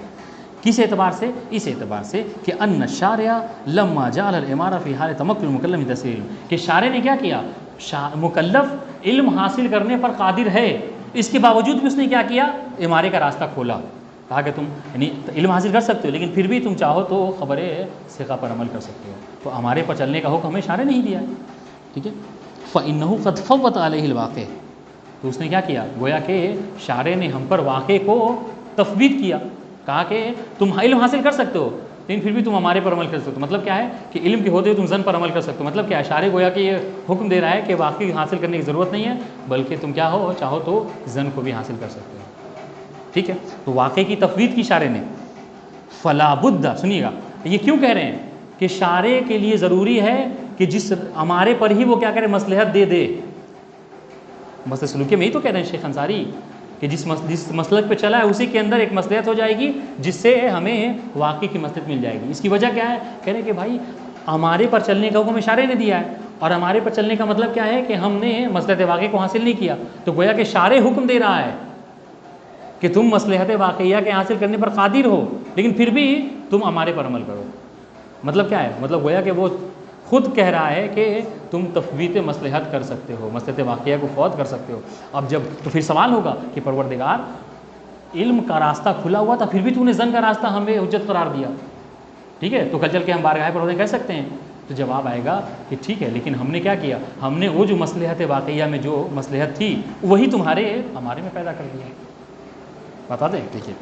کس اعتبار سے؟ اس اعتبار سے کہ ان الشارع لما جعل الامارہ فی حال تمکن المکلف من تأثیر العلم، کہ شارع نے کیا کیا، مکلف علم حاصل کرنے پر قادر ہے، اس کے باوجود بھی اس نے کیا کیا، امارے کا راستہ کھولا. کہا کہ تم یعنی علم حاصل کر سکتے ہو لیکن پھر بھی تم چاہو تو خبر ثقہ پر عمل کر سکتے ہو. تو ہمارے پر چلنے کا حکم ہمیں شارع نہیں دیا ہے. ٹھیک ہے، فَإِنَّهُ قَدْ فَوَّتَ عَلَيْهِ الْوَاقِعِ، تو اس نے کیا کیا، گویا کہ شارع نے ہم پر واقع کو تفویض کیا. کہا کہ تم علم حاصل کر سکتے ہو لیکن پھر بھی تم ہمارے پر عمل کر سکتے ہو. مطلب کیا ہے کہ علم کے ہوتے ہوئے تم زن پر عمل کر سکتے ہو. مطلب کیا ہے، شارع گویا کہ یہ حکم دے رہا ہے کہ واقعی حاصل کرنے کی ضرورت نہیں ہے، بلکہ تم کیا ہو، چاہو تو زن کو بھی حاصل کر سکتے ہو. ٹھیک ہے، تو واقع کی تفویض کی شارع نے. فلا بد، سنیے گا یہ کیوں کہہ رہے ہیں کہ شارع کے لیے ضروری ہے کہ جس ہمارے پر ہی وہ کیا کرے، مصلحت دے دے. مسئلہ سلوکیہ میں ہی تو کہہ رہے ہیں شیخ انصاری کہ جس مسلک پہ چلا ہے اسی کے اندر ایک مصلحت ہو جائے گی جس سے ہمیں واقعی کی مصلحت مل جائے گی. اس کی وجہ کیا ہے، کہہ رہے ہیں کہ بھائی ہمارے پر چلنے کا حکم شارع نے دیا ہے، اور ہمارے پر چلنے کا مطلب کیا ہے کہ ہم نے مصلحت واقعی کو حاصل نہیں کیا. تو گویا کہ شارع حکم دے رہا ہے کہ تم مصلحت واقعیہ کے حاصل کرنے پر قادر ہو لیکن پھر بھی تم ہمارے پر عمل کرو. مطلب کیا ہے، مطلب گویا کہ وہ خود کہہ رہا ہے کہ تم تفویت مصلحت کر سکتے ہو، مصلحت واقعہ کو فوت کر سکتے ہو. اب جب تو پھر سوال ہوگا کہ پروردگار علم کا راستہ کھلا ہوا تھا پھر بھی تو نے زن کا راستہ ہمیں حجت قرار دیا. ٹھیک ہے، تو کل چل کے ہم بارگاہ پروردگار کہہ سکتے ہیں. تو جواب آئے گا کہ ٹھیک ہے لیکن ہم نے کیا کیا، ہم نے وہ جو مصلحت واقعیہ میں جو مصلحت تھی وہی ہمارے میں پیدا کر دیا. بتا دیں. ٹھیک ہے،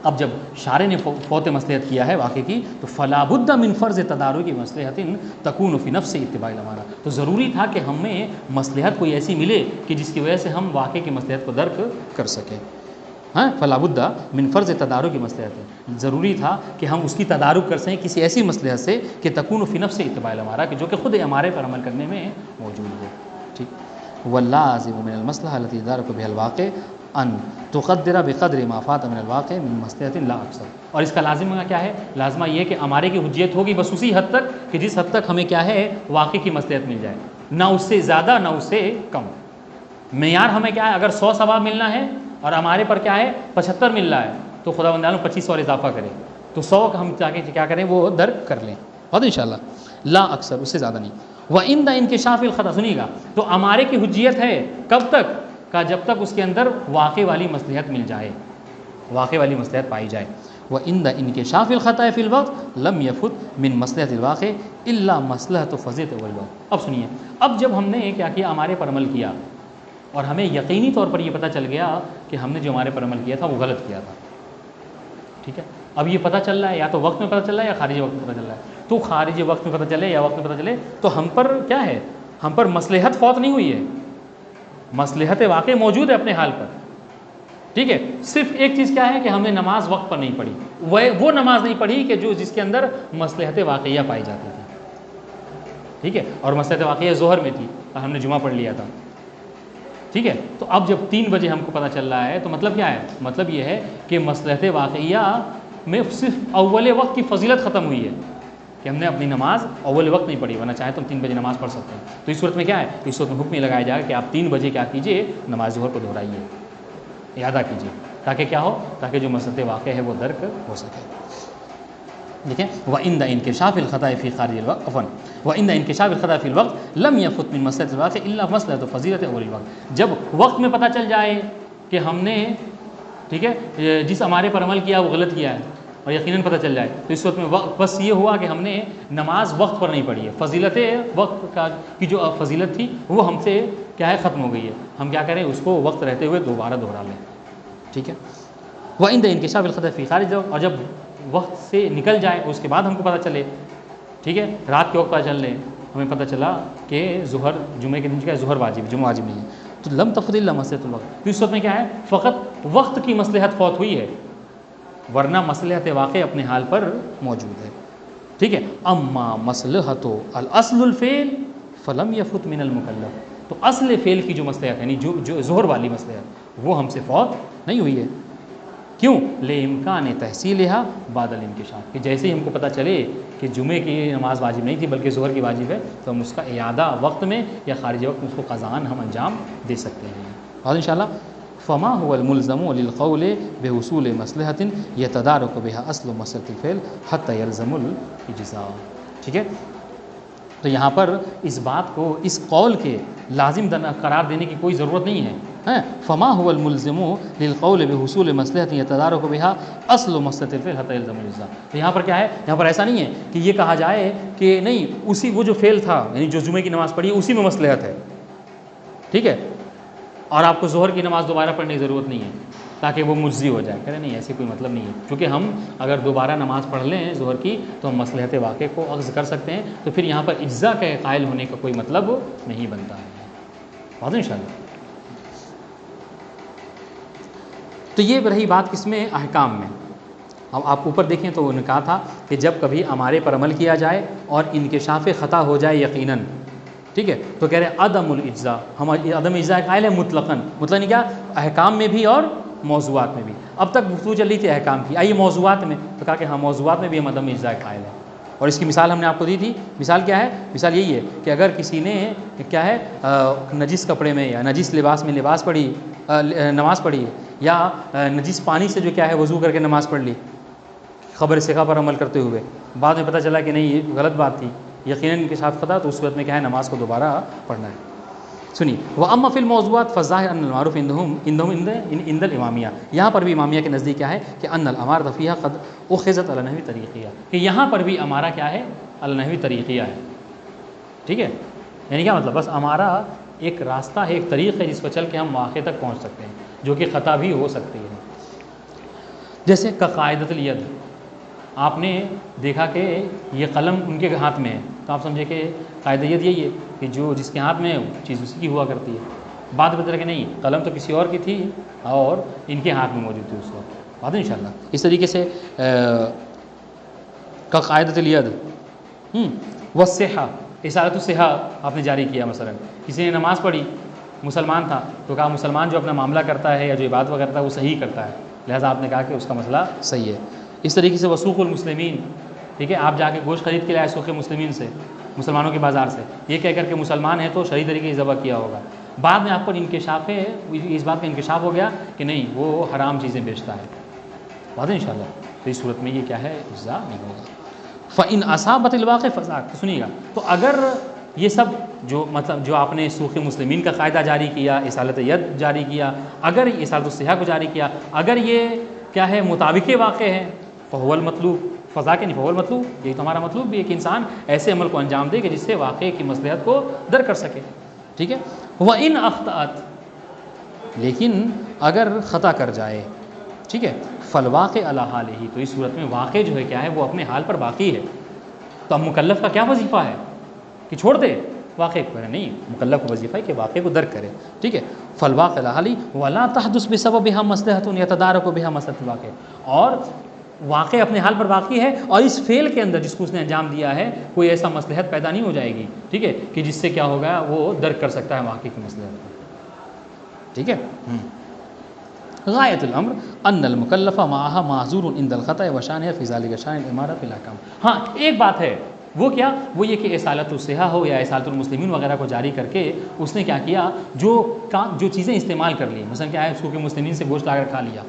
اب جب شارع نے فوت مصلحت کیا ہے واقع کی تو فلا بد من فرض تدارک مصلحت تکون فی نفس اتباع الامارہ، تو ضروری تھا کہ ہمیں مصلحت کوئی ایسی ملے کہ جس کی وجہ سے ہم واقع کی مصلحت کو درک کر سکیں. ہاں، فلا بد من فرض تدارک مصلحت، ضروری تھا کہ ہم اس کی تدارک کر سکیں کسی ایسی مصلحت سے کہ تکون فی نفس اتباع الامارہ، کہ جو کہ خود ہمارے پر عمل کرنے میں موجود ہو. ٹھیک، واللازم من المصلحہ التي يدارك بها الواقع ان تقدر بقدر ما فات من الواقع من مصلحت لا اکثر. اور اس کا لازمہ کیا ہے، لازمہ یہ کہ ہمارے کی حجیت ہوگی بس اسی حد تک کہ جس حد تک ہمیں کیا ہے واقع کی مصلحت مل جائے، نہ اس سے زیادہ نہ اس سے کم. معیار ہمیں کیا ہے، اگر 100 ثواب ملنا ہے اور ہمارے پر کیا ہے 75 مل رہا ہے تو خدا بندہ 25 اور اضافہ کرے تو 100 کا ہم چاہ کے کیا کریں وہ درک کر لیں. بہت انشاءاللہ لا اکثر، اس سے زیادہ نہیں. وَعِنْدَ انکشاف الخطأ، سنیے گا، تو امارے کی حجیت ہے کب تک کا جب تک اس کے اندر واقع والی مصلحت مل جائے، واقع والی مصلحت پائی جائے. وَعِنْدَ انکشاف الخطأ فی الوقت لم یفت من مصلحت الواقع الا مصلحت فضیلت الوقت. اب سنیے، اب جب ہم نے کیا کیا، امارے پر عمل کیا اور ہمیں یقینی طور پر یہ پتہ چل گیا کہ ہم نے جو ہمارے پر عمل کیا تھا وہ غلط کیا تھا، ٹھیک ہے. اب یہ پتہ چل رہا ہے یا تو وقت میں پتہ چل رہا ہے یا خارجی وقت میں پتہ چل رہا ہے. تو خارجی وقت میں پتہ چلے یا وقت میں پتہ چلے تو ہم پر کیا ہے، ہم پر مصلحت فوت نہیں ہوئی ہے، مصلحت واقع موجود ہے اپنے حال پر، ٹھیک ہے. صرف ایک چیز کیا ہے کہ ہم نے نماز وقت پر نہیں پڑھی، وہ نماز نہیں پڑھی کہ جس کے اندر مصلحت واقعیہ پائی جاتی تھی، ٹھیک ہے. اور مصلحت واقعیہ ظہر میں تھی اور ہم نے جمعہ پڑھ لیا تھا، ٹھیک ہے. تو اب جب 3 بجے ہم کو پتہ چل رہا ہے تو مطلب کیا ہے، مطلب یہ ہے کہ مصلحت واقعیہ میں صرف اول وقت کی فضیلت ختم ہوئی ہے کہ ہم نے اپنی نماز اول وقت نہیں پڑھی، ورنہ چاہے تو ہم 3 بجے نماز پڑھ سکتے ہیں. تو اس صورت میں کیا ہے، اس صورت میں حکم یہ لگایا جائے گا کہ آپ 3 بجے کیا کیجئے، نماز ظہر کو دہرائیے، اعادہ کیجیے، تاکہ کیا ہو، تاکہ جو مصلحت واقع ہے وہ درک ہو سکے. دیکھیں، وَعِنْدَ انکشاف الخطأ فی خارج الوقت عفوا وَعِنْدَ انکشاف الخطأ فی الوقت لم یفت من مصلحت الواقع الا مصلحت فضیلت اول الوقت. جب وقت میں پتہ چل جائے کہ ہم نے، ٹھیک ہے، جس ہمارے پر عمل کیا وہ غلط کیا ہے اور یقیناً پتہ چل جائے، تو اس وقت میں بس یہ ہوا کہ ہم نے نماز وقت پر نہیں پڑھی ہے، فضیلت وقت کی جو فضیلت تھی وہ ہم سے کیا ہے، ختم ہو گئی ہے. ہم کیا کریں، اس کو وقت رہتے ہوئے دوبارہ دوہرا لیں، ٹھیک ہے. وَعِنْدَ انکشاف الخطأ فی خارج الوقت، اور جب وقت سے نکل جائے اس کے بعد ہم کو پتہ چلے، ٹھیک ہے، رات کے وقت پتہ چل لے، ہمیں پتہ چلا کہ ظہر جمعے کے دن کیا ہے، ظہر واجب، جمعہ واجب نہیں ہے، تو لم تفت الا مصلحت الوقت. تو اس وقت میں کیا ہے، فقط وقت کی مصلحت فوت ہوئی ہے، ورنہ مصلحت واقع اپنے حال پر موجود ہے، ٹھیک ہے. اما مصلحت الاصل الفعل فلم یفت من المکلف. تو اصل فعل کی جو مصلحت یعنی جو ظہر والی مصلحت وہ ہم سے فوت نہیں ہوئی ہے. کیوں؟ لامکان تحصیلها بعد الانکشاف، کہ جیسے ہی ہم کو پتہ چلے کہ جمعے کی نماز واجب نہیں تھی بلکہ ظہر کی واجب ہے، تو ہم اس کا اعادہ وقت میں یا خارج وقت میں اس کو قضاءً ہم انجام دے سکتے ہیں. اور انشاءاللہ فما هو الملزم للقول بحصول مصلحة يتدارك بها اصل مصلحة الفعل حتى يلزم الاجزاء. ٹھیک ہے، تو یہاں پر اس بات کو اس قول کے لازم قرار دینے کی کوئی ضرورت نہیں ہے. فما هو الملزم للقول بحصول مصلحة يتدارك بها اصل مصلحة الفعل حتى يلزم الاجزاء. تو یہاں پر کیا ہے، یہاں پر ایسا نہیں ہے کہ یہ کہا جائے کہ نہیں اسی وہ جو فعل تھا یعنی جو جمعے کی نماز پڑھی اسی میں مصلحت ہے، ٹھیک ہے، اور آپ کو ظہر کی نماز دوبارہ پڑھنے کی ضرورت نہیں ہے تاکہ وہ مجزی ہو جائے. کہہ رہے نہیں، ایسے کوئی مطلب نہیں ہے، کیونکہ ہم اگر دوبارہ نماز پڑھ لیں ظہر کی تو ہم مصلحت واقع کو اخذ کر سکتے ہیں، تو پھر یہاں پر اجزاء کے قائل ہونے کا کوئی مطلب نہیں بنتا ہے. بات ان شاء اللہ. تو یہ رہی بات کس میں، احکام میں. اب آپ اوپر دیکھیں تو انہوں نے کہا تھا کہ جب کبھی ہمارے پر عمل کیا جائے اور انکشاف خطا ہو جائے یقیناً، ٹھیک ہے، تو کہہ رہے ہیں عدم الاجزاء، ہم عدم اجزاء قائل ہے مطلقاً. مطلق نہیں کیا، احکام میں بھی اور موضوعات میں بھی. اب تک گفتگو چل رہی تھی احکام کی، آئیے موضوعات میں، تو کہا کہ ہاں موضوعات میں بھی ہم عدم اجزاء قائل ہیں. اور اس کی مثال ہم نے آپ کو دی تھی. مثال کیا ہے، مثال یہی ہے کہ اگر کسی نے کیا ہے نجس کپڑے میں یا نجس لباس میں نماز پڑھی یا نجس پانی سے جو کیا ہے وضو کر کے نماز پڑھ لی خبر ثقہ پر عمل کرتے ہوئے، بعد میں پتہ چلا کہ نہیں یہ غلط بات تھی، یقیناً ان کے ساتھ خطا، تو اس صورت میں کیا ہے نماز کو دوبارہ پڑھنا ہے. سنیے، وَأَمَّا فِي الْمَوْضُوعَاتِ فَالظَّاهِرُ أَنَّ الْمَعْرُوفَ عِندَهُمْ عِندَ الْإِمَامِيَّةِ. یہاں پر بھی امامیہ کے نزدیک کیا ہے کہ أَنَّ الْأَمَارَةَ فِيهَا قَدْ أُخِذَتْ عَلَى نَحْوِ طَرِيقِهَا، کہ یہاں پر بھی امارہ کیا ہے، علی نحو طریقیہ ہے. ٹھیک ہے، یعنی کیا مطلب، بس امارہ ایک راستہ ہے، ایک طریق ہے جس کو چل کے ہم واقع تک پہنچ سکتے ہیں، جو کہ خطا بھی ہو سکتی ہے. جیسے قاعدۃ الید، آپ نے دیکھا کہ یہ قلم ان کے ہاتھ میں ہے تو آپ سمجھے کہ قاعدہ ید یہی ہے کہ جو جس کے ہاتھ میں ہے وہ چیز اسی کی ہوا کرتی ہے. بعد میں پتہ چلا کہ نہیں، قلم تو کسی اور کی تھی اور ان کے ہاتھ میں موجود تھی اس وقت. بات انشاءاللہ اس طریقے سے قاعدۃ الید والصحہ، اصالۃ الصحہ آپ نے جاری کیا. مثلا کسی نے نماز پڑھی، مسلمان تھا، تو کہا مسلمان جو اپنا معاملہ کرتا ہے یا جو عبادت کرتا ہے وہ صحیح کرتا ہے، لہٰذا آپ نے کہا کہ اس کا مسئلہ صحیح ہے. اس طریقے سے وسوق المسلمین، ٹھیک ہے، آپ جا کے گوشت خرید کے لائے سوق مسلمین سے، مسلمانوں کے بازار سے، یہ کہہ کر کے مسلمان ہے تو صحیح طریقے سے ذبح کیا ہوگا. بعد میں آپ پر انکشاف ہے، اس بات کا انکشاف ہو گیا کہ نہیں وہ حرام چیزیں بیچتا ہے. بات ہے انشاءاللہ. تو اس صورت میں یہ کیا ہے، اجزاء نہیں ہوگا. فَإِنْ أَصَابَتِ الْوَاقِعَ فَذَاكَ. سنیے گا، تو اگر یہ سب جو مطلب جو آپ نے سوق مسلمین کا قاعدہ جاری کیا، اصالت ید جاری کیا، اگر اصالت الصحاح کو جاری کیا، اگر یہ کیا ہے مطابق واقع ہے فہو المطلوب، فضا کے نہیں فہو المطلوب، یہی تو ہمارا مطلوب بھی ہے کہ انسان ایسے عمل کو انجام دے کہ جس سے واقعے کی مصلحت کو در کر سکے، ٹھیک ہے۔ وَإِنْ أَخْطَأَتْ، لیکن اگر خطا کر جائے، ٹھیک ہے، فالواقع علی حالہ، تو اس صورت میں واقع جو ہے کیا ہے وہ اپنے حال پر باقی ہے۔ تو اب مکلف کا کیا وظیفہ ہے کہ چھوڑ دے واقعے کو؟ نہیں، مکلف کا وظیفہ ہے کہ واقعے کو درک کرے، ٹھیک ہے۔ فالواقع علی حالہ ولا تحدث بسببها مصلحة يتدارك بها مصلحة الواقع، اور واقع اپنے حال پر باقی ہے اور اس فعل کے اندر جس کو اس نے انجام دیا ہے کوئی ایسا مصلحت پیدا نہیں ہو جائے گی، ٹھیک ہے، کہ جس سے کیا ہوگا وہ درک کر سکتا ہے واقعے کی مصلحت کو، ٹھیک ہے۔ غایت الامر ان المکلف معها معذور عند الخطأ وشانه في ذلك شان الامارہ فی الاحکام۔ ہاں ایک بات ہے، وہ کیا، وہ یہ کہ اصالت الصحاح ہو یا اصالت المسلمین وغیرہ کو جاری کر کے اس نے کیا کیا، جو چیزیں استعمال کر لی، مثلا کیا ہے سوق مسلمین سے گوشت لا کر کھا لیا،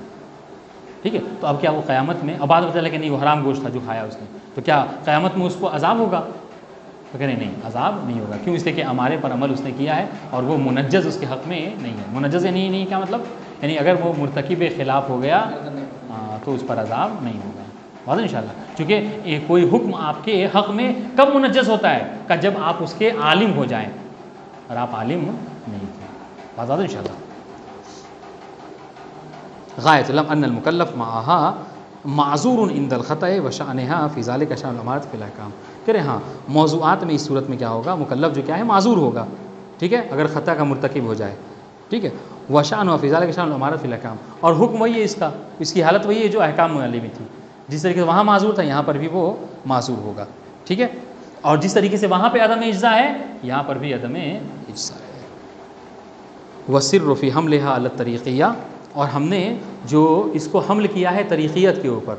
ٹھیک ہے، تو اب کیا وہ قیامت میں، اب بعد میں پتہ چلا کہ نہیں وہ حرام گوشت تھا جو کھایا اس نے، تو کیا قیامت میں اس کو عذاب ہوگا؟ تو کہہ رہے نہیں، عذاب نہیں ہوگا، کیوں؟ اس لیے کہ ہمارے پر عمل اس نے کیا ہے اور وہ منجز اس کے حق میں نہیں ہے۔ منجز یعنی نہیں کیا مطلب، یعنی اگر وہ مرتکب خلاف ہو گیا تو اس پر عذاب نہیں ہوگا، واضح انشاءاللہ، چونکہ کوئی حکم آپ کے حق میں کب منجز ہوتا ہے، کہ جب آپ اس کے عالم ہو جائیں، اور آپ عالم نہیں تھے، واضح انشاءاللہ۔ غایت الامر ان المکلف معها معذور عند الخطأ وشأنها في ذلك شأن الامارۃ فی الاحکام، کہہ رہے ہاں موضوعات میں اس صورت میں کیا ہوگا، مکلف جو کیا ہے معذور ہوگا، ٹھیک ہے، اگر خطا کا مرتکب ہو جائے، ٹھیک ہے، وشأن فی ذلک شأن الامارۃ فی الاحکام، اور حکم وہی ہے اس کا، اس کی حالت وہی ہے جو احکام والی میں تھی، جس طریقے سے وہاں معذور تھا یہاں پر بھی وہ معذور ہوگا، ٹھیک ہے، اور جس طریقے سے وہاں پہ عدم اجزاء ہے یہاں پر بھی عدم اجزاء ہے۔ وسر فی حملها علی الطریقیہ، اور ہم نے جو اس کو حمل کیا ہے طریقیت کے اوپر،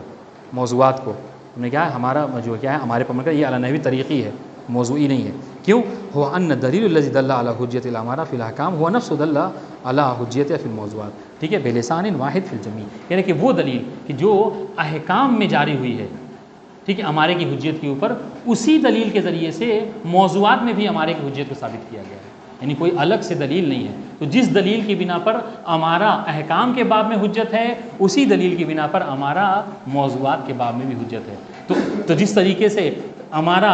موضوعات کو ہم نے کیا ہے ہمارا جو کیا ہے ہمارے پر یہ علی نحوی طریقی ہے، موضوعی نہیں ہے، کیوں؟ هو ان الدلیل الذي دل على حجیت الامارہ فی الاحکام هو نفس دل على حجیت فی الموضوعات، ٹھیک ہے، بلسان واحد فی الجمیع، یعنی کہ وہ دلیل کہ جو احکام میں جاری ہوئی ہے، ٹھیک ہے، امارے کی حجیت کے اوپر، اسی دلیل کے ذریعے سے موضوعات میں بھی امارے کی حجیت کو ثابت کیا گیا ہے، یعنی کوئی الگ سے دلیل نہیں ہے، تو جس دلیل کی بنا پر امارا احکام کے باب میں حجت ہے اسی دلیل کی بنا پر امارا موضوعات کے باب میں بھی حجت ہے، تو جس طریقے سے امارا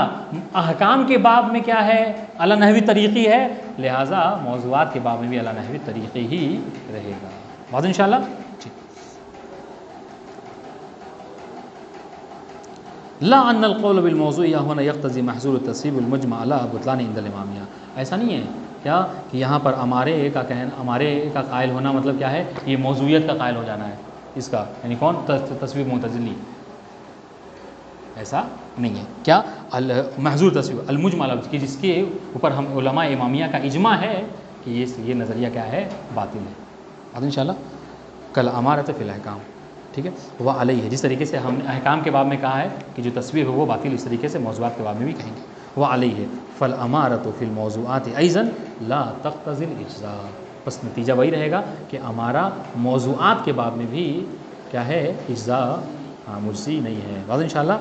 احکام کے باب میں کیا ہے علی نحوی طریقی ہے، لہٰذا موضوعات کے باب میں بھی علی نحوی طریقی ہی رہے گا، واضح انشاءاللہ۔ لا ان القول بالموضوع هنا يقتضي محظور التصویب المجمع على بطلان عند الامامیہ، ایسا نہیں ہے کیا کہ یہاں پر امارے کا کہنا، امارے کا قائل ہونا مطلب کیا ہے، یہ موضوعیت کا قائل ہو جانا ہے اس کا، یعنی کون؟ تصویب معتزلی، ایسا نہیں ہے، کیا محظور تصویب المجمع کہ جس کے اوپر ہم علماء امامیہ کا اجماع ہے کہ یہ نظریہ کیا ہے، باطل ہے، باطل انشاءاللہ۔ کل امارۃ فی الاحکام، ٹھیک ہے، وہ علیہ ہے، جس طریقے سے ہم نے احکام کے باب میں کہا ہے کہ جو تصویر ہے وہ باطل، اس طریقے سے موضوعات کے باب میں بھی کہیں گے وہ علیہ ہے۔ فالامارۃ فی الموضوعات ایضا لا تقتضی الاجزاء، بس نتیجہ وہی رہے گا کہ امارہ موضوعات کے باب میں بھی کیا ہے، اجزاء مجزی نہیں ہے، واضح انشاءاللہ،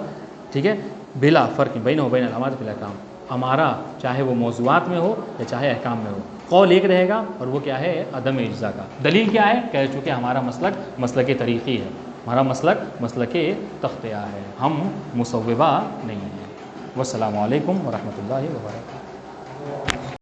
ٹھیک ہے، بلا فرق بینہ و بین الامارۃ فی الاحکام، امارہ چاہے وہ موضوعات میں ہو یا چاہے احکام میں ہو، قول ایک رہے گا، اور وہ کیا ہے، عدم اجزاء کا۔ دلیل کیا ہے؟ کہہ چکے ہمارا مسلک مسلک طریقی ہے، ہمارا مسلک مسلک تختیہ ہے، ہم مصوبہ نہیں ہیں۔ والسلام علیکم ورحمۃ اللہ وبرکاتہ۔